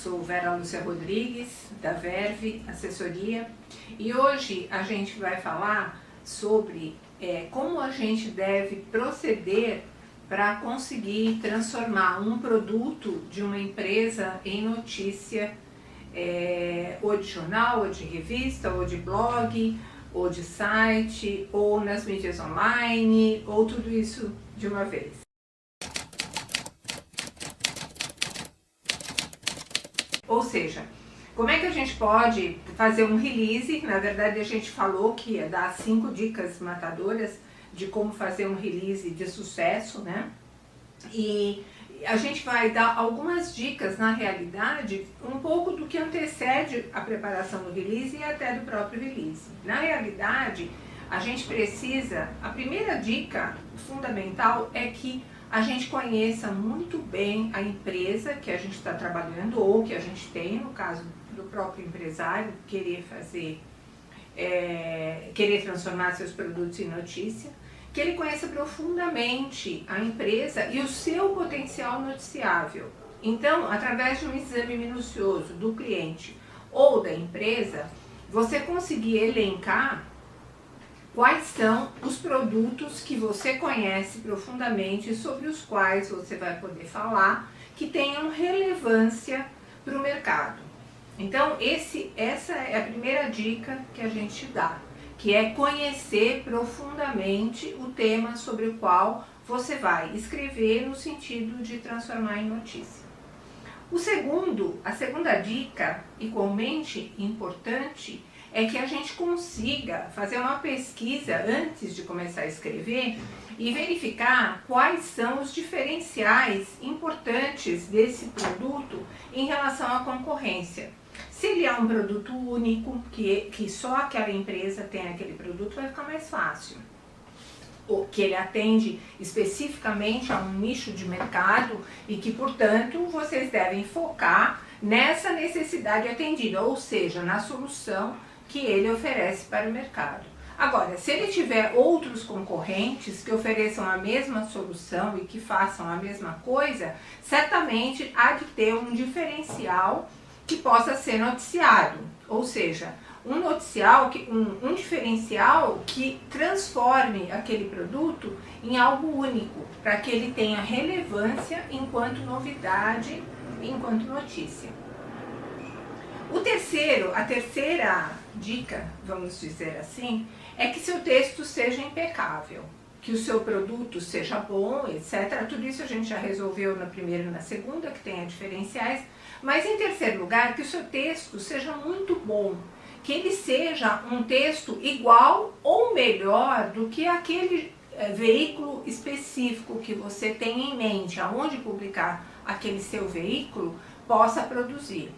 Sou Vera Lúcia Rodrigues, da Verve Assessoria, e hoje a gente vai falar sobre como a gente deve proceder para conseguir transformar um produto de uma empresa em notícia, ou de jornal, ou de revista, ou de blog, ou de site, ou nas mídias online, ou tudo isso de uma vez. Ou seja, como é que a gente pode fazer um release? Na verdade, a gente falou que ia dar 5 dicas matadoras de como fazer um release de sucesso, né? E a gente vai dar algumas dicas, na realidade, um pouco do que antecede a preparação do release e até do próprio release. Na realidade, a gente precisa, a primeira dica fundamental é que a gente conheça muito bem a empresa que a gente está trabalhando ou que a gente tem, no caso do próprio empresário, querer transformar seus produtos em notícia, que ele conheça profundamente a empresa e o seu potencial noticiável. Então, através de um exame minucioso do cliente ou da empresa, você conseguir elencar quais são os produtos que você conhece profundamente, sobre os quais você vai poder falar, que tenham relevância para o mercado. Então, essa é a primeira dica que a gente dá, que é conhecer profundamente o tema sobre o qual você vai escrever no sentido de transformar em notícia. A segunda dica, igualmente importante, é que a gente consiga fazer uma pesquisa antes de começar a escrever e verificar quais são os diferenciais importantes desse produto em relação à concorrência. Se ele é um produto único, que só aquela empresa tem aquele produto, vai ficar mais fácil. Ou que ele atende especificamente a um nicho de mercado e que, portanto, vocês devem focar nessa necessidade atendida, ou seja, na solução que ele oferece para o mercado. Agora, se ele tiver outros concorrentes que ofereçam a mesma solução e que façam a mesma coisa, certamente há de ter um diferencial que possa ser noticiado, ou seja, um diferencial que transforme aquele produto em algo único, para que ele tenha relevância enquanto novidade, enquanto notícia. A terceira dica, vamos dizer assim, é que seu texto seja impecável, que o seu produto seja bom, etc. Tudo isso a gente já resolveu na primeira e na segunda, que tenha diferenciais, mas em terceiro lugar, que o seu texto seja muito bom, que ele seja um texto igual ou melhor do que aquele veículo específico que você tem em mente, aonde publicar aquele seu veículo possa produzir.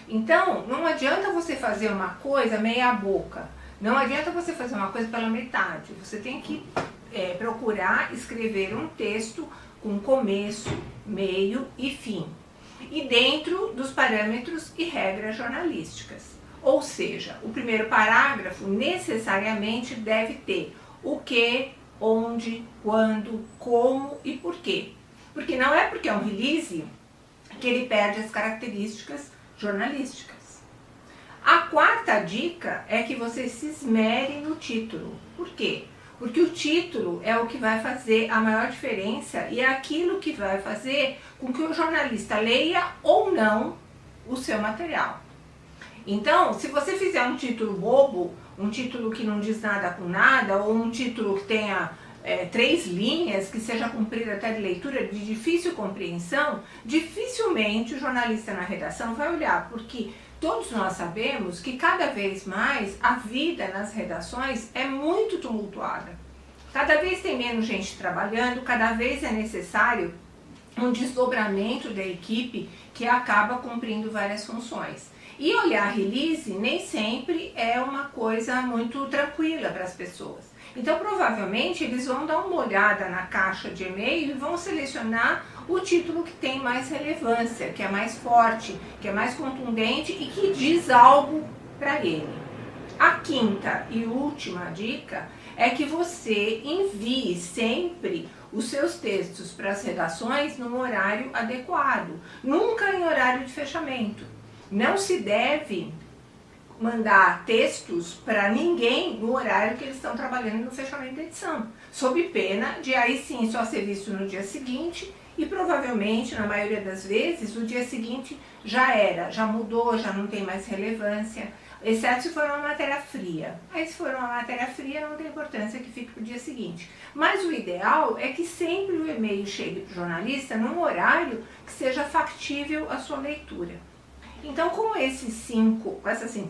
Então, não adianta você fazer uma coisa meia boca, não adianta você fazer uma coisa pela metade, você tem que procurar escrever um texto com começo, meio e fim, e dentro dos parâmetros e regras jornalísticas. Ou seja, o primeiro parágrafo necessariamente deve ter o que, onde, quando, como e por quê. Porque não é porque é um release que ele perde as características jornalísticas. A quarta dica é que você se esmere no título. Por quê? Porque o título é o que vai fazer a maior diferença e é aquilo que vai fazer com que o jornalista leia ou não o seu material. Então, se você fizer um título bobo, um título que não diz nada com nada, ou um título que tenha 3 linhas, que seja cumprido até de leitura de difícil compreensão, dificilmente o jornalista na redação vai olhar, porque todos nós sabemos que cada vez mais a vida nas redações é muito tumultuada. Cada vez tem menos gente trabalhando, cada vez é necessário um desdobramento da equipe que acaba cumprindo várias funções. E olhar release nem sempre é uma coisa muito tranquila para as pessoas. Então, provavelmente, eles vão dar uma olhada na caixa de e-mail e vão selecionar o título que tem mais relevância, que é mais forte, que é mais contundente e que diz algo para ele. A quinta e última dica é que você envie sempre os seus textos para as redações num horário adequado, nunca em horário de fechamento. Não se deve mandar textos para ninguém no horário que eles estão trabalhando no fechamento da edição, sob pena de aí sim só ser visto no dia seguinte e provavelmente, na maioria das vezes, o dia seguinte já mudou, já não tem mais relevância, exceto se for uma matéria fria. Aí se for uma matéria fria não tem importância que fique para o dia seguinte. Mas o ideal é que sempre o e-mail chegue para o jornalista num horário que seja factível à sua leitura. Então, com essas 5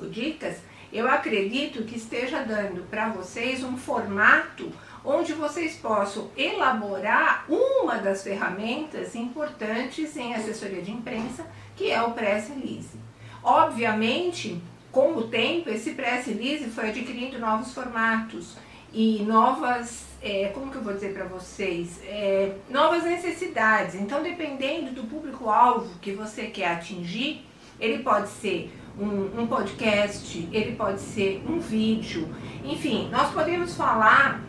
dicas, eu acredito que esteja dando para vocês um formato onde vocês possam elaborar uma das ferramentas importantes em assessoria de imprensa, que é o press release. Obviamente, com o tempo, esse press release foi adquirindo novos formatos e novas, como que eu vou dizer para vocês, novas necessidades. Então, dependendo do público-alvo que você quer atingir, ele pode ser um podcast, ele pode ser um vídeo, enfim, nós podemos falar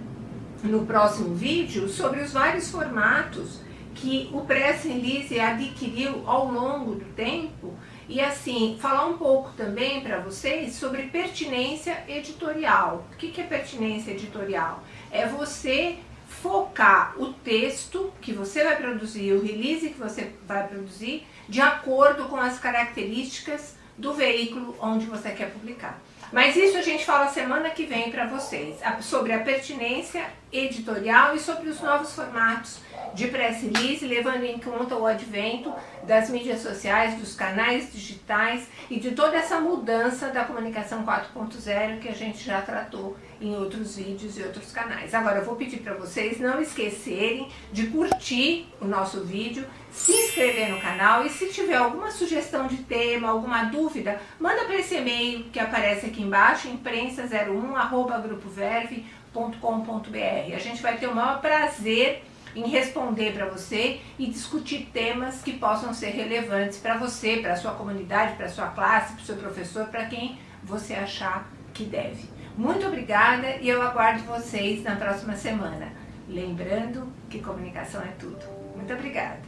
no próximo vídeo sobre os vários formatos que o press release adquiriu ao longo do tempo e assim, falar um pouco também para vocês sobre pertinência editorial. O que é pertinência editorial? É você focar o texto que você vai produzir, o release que você vai produzir, de acordo com as características do veículo onde você quer publicar. Mas isso a gente fala semana que vem para vocês, sobre a pertinência editorial e sobre os novos formatos de press release, levando em conta o advento das mídias sociais, dos canais digitais e de toda essa mudança da comunicação 4.0 que a gente já tratou em outros vídeos e outros canais. Agora eu vou pedir para vocês não esquecerem de curtir o nosso vídeo, se inscrever no canal e se tiver alguma sugestão de tema, alguma dúvida, manda para esse e-mail que aparece aqui embaixo, imprensa01@grupoverve.com.br. A gente vai ter o maior prazer em responder para você e discutir temas que possam ser relevantes para você, para a sua comunidade, para a sua classe, para o seu professor, para quem você achar que deve. Muito obrigada e eu aguardo vocês na próxima semana. Lembrando que comunicação é tudo. Muito obrigada.